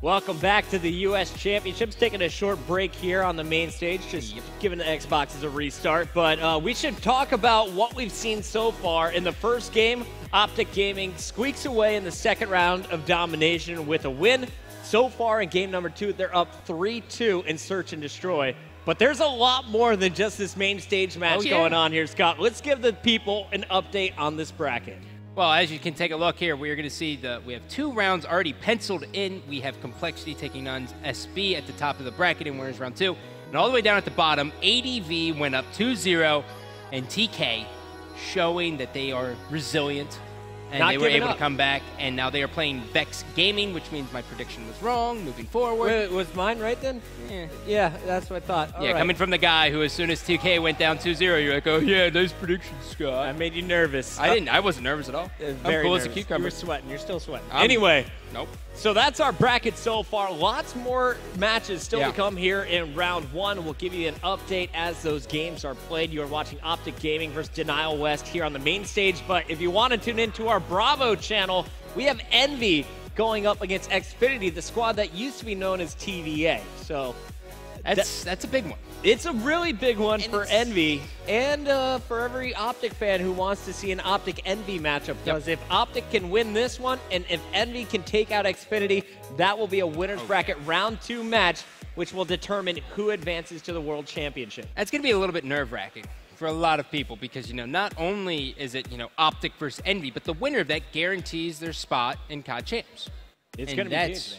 Welcome back to the U.S. Championships. Taking a short break here on the main stage, just giving the Xboxes a restart. But we should talk about what we've seen so far. In the first game, OpTic Gaming squeaks away in the second round of domination with a win. So far in game number 2, they're up 3-2 in Search and Destroy. But there's a lot more than just this main stage match going on here, Scott. Let's give the people an update on this bracket. Well, as you can take a look here, we are going to see we have 2 rounds already penciled in. We have Complexity taking on SB at the top of the bracket in winners round 2. And all the way down at the bottom, ADV went up 2-0, and TK showing that they are resilient. And they were able to come back, and now they are playing Vex Gaming, which means my prediction was wrong moving forward. Wait, was mine right then? Yeah, that's what I thought. All right. Coming from the guy who, as soon as 2K went down 2-0, you're like, oh yeah, nice prediction, Scott. I made you nervous. I wasn't nervous at all. Very cool nervous. as a cucumber. You were sweating. You're still sweating. Anyway. Nope. So that's our bracket so far. Lots more matches still to come here in round 1. We'll give you an update as those games are played. You are watching OpTic Gaming versus Denial West here on the main stage. But if you want to tune into our Bravo channel, we have Envy going up against Xfinity, the squad that used to be known as TVA. So that's a big one. It's a really big one for Envy and for every OpTic fan who wants to see an OpTic Envy matchup. Because if OpTic can win this one and if Envy can take out Xfinity, that will be a winner's bracket round 2 match, which will determine who advances to the World Championship. That's going to be a little bit nerve-wracking for a lot of people because, not only is it, OpTic versus Envy, but the winner of that guarantees their spot in COD Champs. It's going to be huge,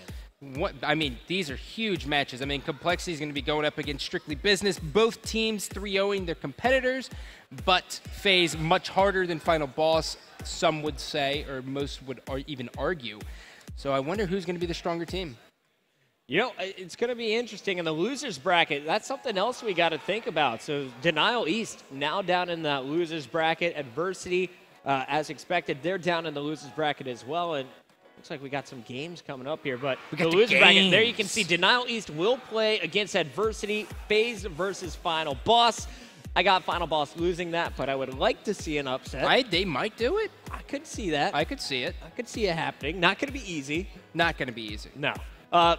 man. These are huge matches. Complexity is going to be going up against Strictly Business. Both teams 3-0ing their competitors, but FaZe much harder than Final Boss, some would say, or most would even argue. So I wonder who's going to be the stronger team. It's going to be interesting. In the losers bracket, that's something else we got to think about. So Denial East now down in that losers bracket. Adversity, as expected, they're down in the losers bracket as well. And looks like we got some games coming up here, but the loser bracket, there you can see Denial East will play against Adversity, FaZe versus Final Boss. I got Final Boss losing that, but I would like to see an upset. They might do it. I could see that. I could see it. I could see it happening. Not going to be easy. Not going to be easy. No.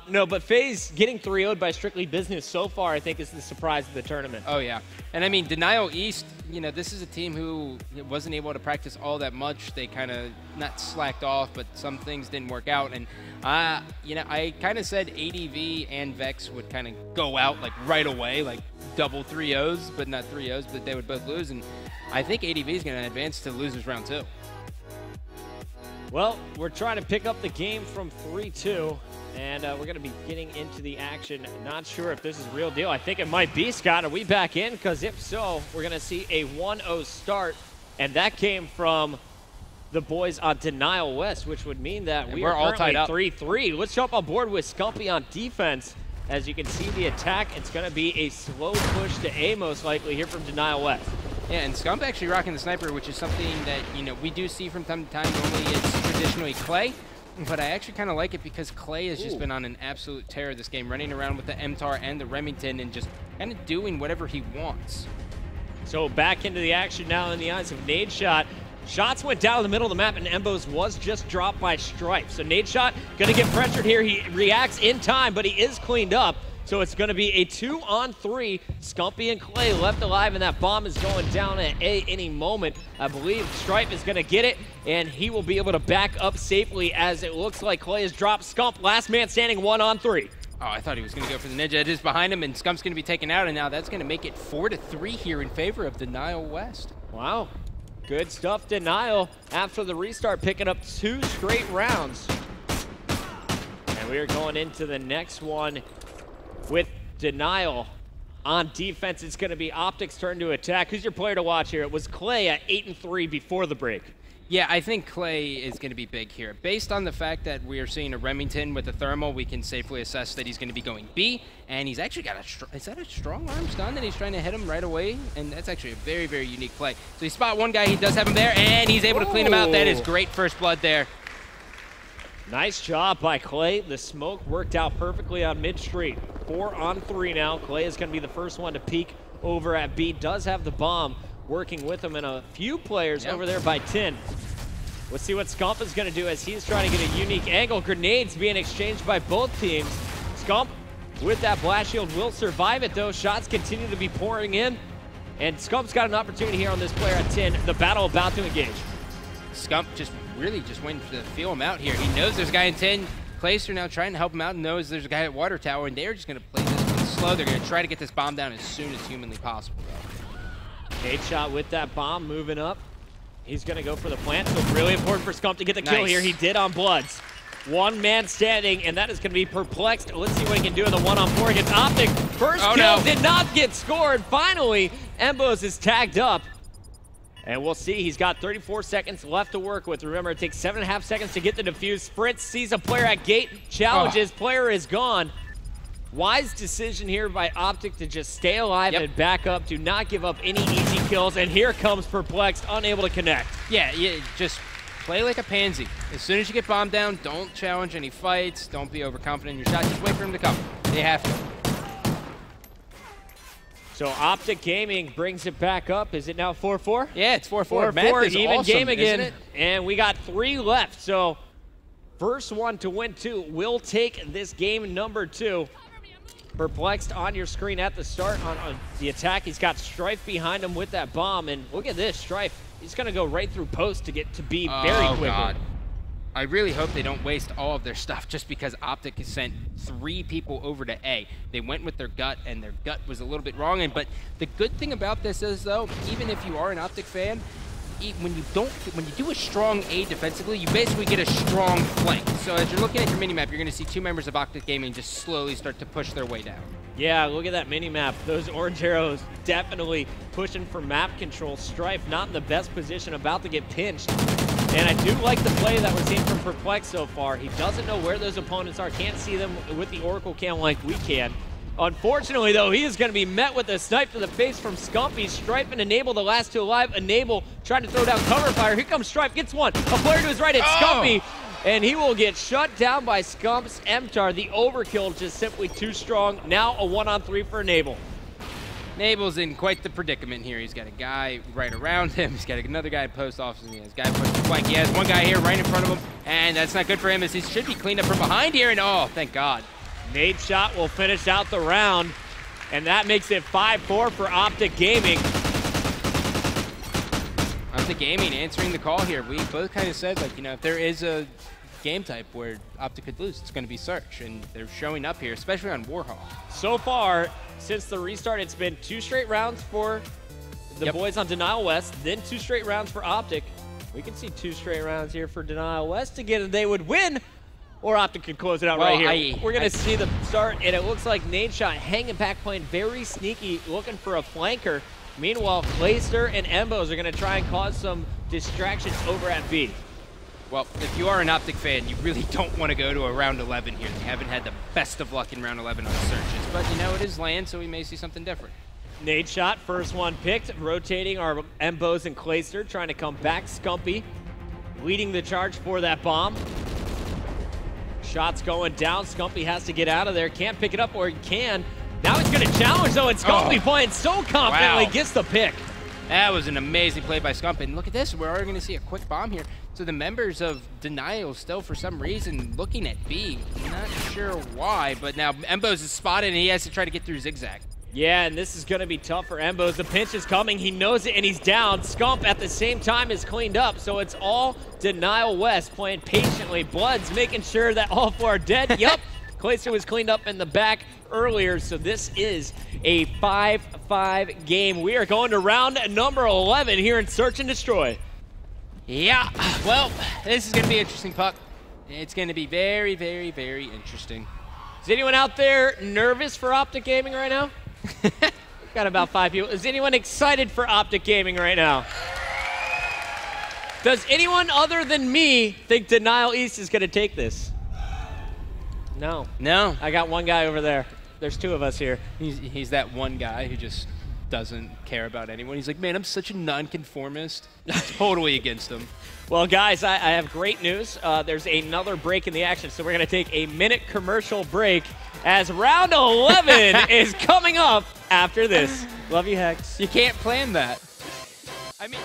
No, but FaZe getting 3-0'd by Strictly Business so far, I think, is the surprise of the tournament. Oh, yeah. And, Denial East, this is a team who wasn't able to practice all that much. They kind of not slacked off, but some things didn't work out. And, I kind of said ADV and Vex would kind of go out, right away, double 3-0s, but not 3-0s, but they would both lose. And I think ADV is going to advance to losers round 2. Well, we're trying to pick up the game from 3-2. And we're going to be getting into the action. Not sure if this is real deal. I think it might be, Scott. Are we back in? Because if so, we're going to see a 1-0 start. And that came from the boys on Denial West, which would mean that we're all tied up 3-3. Let's jump on board with Scumpy on defense. As you can see the attack, it's going to be a slow push to A most likely here from Denial West. Yeah, and Scump actually rocking the sniper, which is something that, we do see from time to time. Normally it's traditionally Clay. But I actually kind of like it because Clay has just been on an absolute tear this game, running around with the MTAR and the Remington and just kind of doing whatever he wants. So back into the action now in the eyes of Nadeshot. Shots went down in the middle of the map, and Embos was just dropped by Stripe. So Nadeshot going to get pressured here. He reacts in time, but he is cleaned up. So it's going to be a 2-on-3. Scumpy and Clay left alive, and that bomb is going down at A any moment. I believe Stripe is going to get it, and he will be able to back up safely as it looks like Clay has dropped Scump. Last man standing, 1-on-3. Oh, I thought he was going to go for the ninja. It is behind him, and Scump's going to be taken out, and now that's going to make it 4-3 here in favor of Denial West. Wow. Good stuff, Denial. After the restart, picking up 2 straight rounds. And we are going into the next one with Denial on defense. It's going to be OpTic's turn to attack. Who's your player to watch here? It was Clay at 8-3 before the break. Yeah, I think Clay is going to be big here. Based on the fact that we are seeing a Remington with a thermal, we can safely assess that he's going to be going B. And he's actually got is that a strong arm stun that he's trying to hit him right away? And that's actually a very, very unique play. So he spot one guy, he does have him there, and he's able to clean him out. That is great first blood there. Nice job by Clay. The smoke worked out perfectly on mid-street. 4-on-3 now. Clay is going to be the first one to peek over at B. Does have the bomb working with him and a few players over there by 10. We'll see what Scump is going to do as he's trying to get a unique angle. Grenades being exchanged by both teams. Scump with that blast shield will survive it, though. Shots continue to be pouring in. And Scump's got an opportunity here on this player at 10. The battle about to engage. Scump just really just waiting to feel him out here. He knows there's a guy in 10. Clayster now trying to help him out and knows there's a guy at Water Tower, and they're just going to play this one slow. They're going to try to get this bomb down as soon as humanly possible, though. Nade shot with that bomb moving up. He's going to go for the plant, so really important for Scump to get the kill here. He did on Bloods. One man standing, and that is going to be Perplexed. Let's see what he can do in the 1-on-4 against OpTic. First kill did not get scored. Finally, Embos is tagged up. And we'll see, he's got 34 seconds left to work with. Remember, it takes 7.5 seconds to get the defuse. Sprints, sees a player at gate, challenges, player is gone. Wise decision here by OpTic to just stay alive and back up. Do not give up any easy kills. And here comes Perplexed, unable to connect. Yeah, just play like a pansy. As soon as you get bombed down, don't challenge any fights. Don't be overconfident in your shot. Just wait for him to come. They have to. So OpTic Gaming brings it back up. Is it now 4-4? Yeah, it's 4-4. 4-4, even awesome, game again. And we got 3 left. So first one to win 2 will take this game number 2. Perplexed on your screen at the start on the attack. He's got Strife behind him with that bomb. And look at this, Strife. He's going to go right through post to get to B very quickly. God. I really hope they don't waste all of their stuff just because OpTic has sent 3 people over to A. They went with their gut, and their gut was a little bit wrong. But the good thing about this is, though, even if you are an OpTic fan, when you do a strong A defensively, you basically get a strong flank. So as you're looking at your minimap, you're going to see 2 members of OpTic Gaming just slowly start to push their way down. Yeah, look at that minimap. Those orange arrows definitely pushing for map control. Strife not in the best position, about to get pinched. And I do like the play that we're seeing from Perplex so far. He doesn't know where those opponents are, can't see them with the Oracle cam like we can. Unfortunately, though, he is going to be met with a snipe to the face from Scumpy. Strife and Enable, the last 2 alive. Enable trying to throw down cover fire. Here comes Strife, gets one. A player to his right, it's Scumpy. And he will get shut down by Scump's MTAR. The overkill just simply too strong. Now a 1-on-3 for Enable. Enable's in quite the predicament here. He's got a guy right around him. He's got another guy at post office, and he has a guy pushing the flank. He has one guy here right in front of him, and that's not good for him as he should be cleaned up from behind here, and oh, thank God. Nade shot will finish out the round, and that makes it 5-4 for OpTic Gaming. OpTic Gaming answering the call here. We both kind of said, like, you know, if there is a game type where OpTic could lose, it's going to be Search, and they're showing up here, especially on Warhawk. So far, since the restart, it's been 2 straight rounds for the boys on Denial West, then 2 straight rounds for OpTic. We can see 2 straight rounds here for Denial West again, and they would win, or OpTic could close it out right here. We're going to see the start, and it looks like Nade Shot hanging back, playing very sneaky, looking for a flanker. Meanwhile, Clayster and Embos are going to try and cause some distractions over at B. Well, if you are an OpTic fan, you really don't want to go to a round 11 here. They haven't had the best of luck in round 11 on searches, but you know, it is land, so we may see something different. Nade Shot, first one picked, rotating our Embos and Clayster, trying to come back. Scumpy leading the charge for that bomb. Shots going down. Scumpy has to get out of there. Can't pick it up, or he can. Now he's going to challenge, though, and Scumpy playing so confidently gets the pick. That was an amazing play by Scump, and look at this. We're already going to see a quick bomb here. So the members of Denial still, for some reason, looking at B. Not sure why, but now Embos is spotted, and he has to try to get through Zigzag. Yeah, and this is going to be tough for Embos. The pinch is coming. He knows it, and he's down. Scump at the same time is cleaned up, so it's all Denial West playing patiently. Bloods making sure that all 4 are dead. Yep, Clayster was cleaned up in the back earlier, so this is a 5-5 game. We are going to round number 11 here in Search and Destroy. Yeah, well, this is going to be interesting, Puck. It's going to be very, very, very interesting. Is anyone out there nervous for OpTic Gaming right now? Got about 5 people. Is anyone excited for OpTic Gaming right now? Does anyone other than me think Denial East is going to take this? No. No. I got one guy over there. There's 2 of us here. He's that one guy who just doesn't care about anyone. He's like, man, I'm such a nonconformist. Totally against him. Well, guys, I have great news. There's another break in the action, so we're going to take a minute commercial break as round 11 is coming up after this. Love you, Hex. You can't plan that. I mean...